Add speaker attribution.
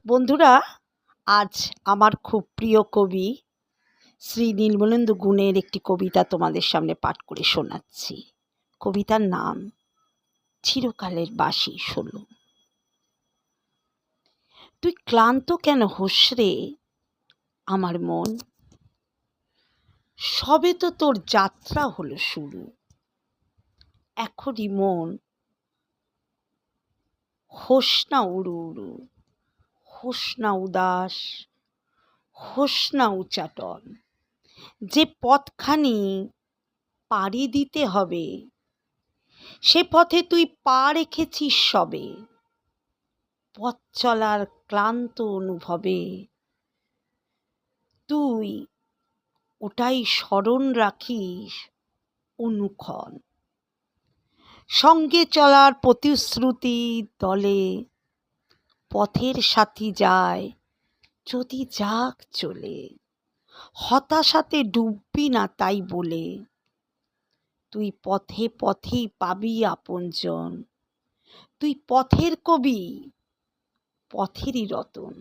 Speaker 1: বন্ধুরা, আজ আমার খুব প্রিয় কবি শ্রী নির্মলেন্দু গুণের একটি কবিতা তোমাদের সামনে পাঠ করে শোনাচ্ছি। কবিতার নাম চিরকালের বাসি শোলো। তুই ক্লান্ত কেন হোস রে আমার মন, সবে তো তোর যাত্রা হলো শুরু। এখনই মন হোস না উড়ু উড়ু, হোস না উদাস, হোস না উচাটন। যে পথখানি পাড়ি দিতে হবে সে পথে তুই পা রেখেছিস সবে। পথ চলার ক্লান্ত অনুভবে তুই ওটাই স্মরণ রাখিস অনুক্ষণ। সঙ্গে চলার প্রতিশ্রুতি দলে পথের সাথী যায় যদি যাক চলে। হতাশাতে ডুববি না তাই বলে, তুই পথে পথেই পাবি আপনজন। তুই পথের কবি, পথেরই রতন।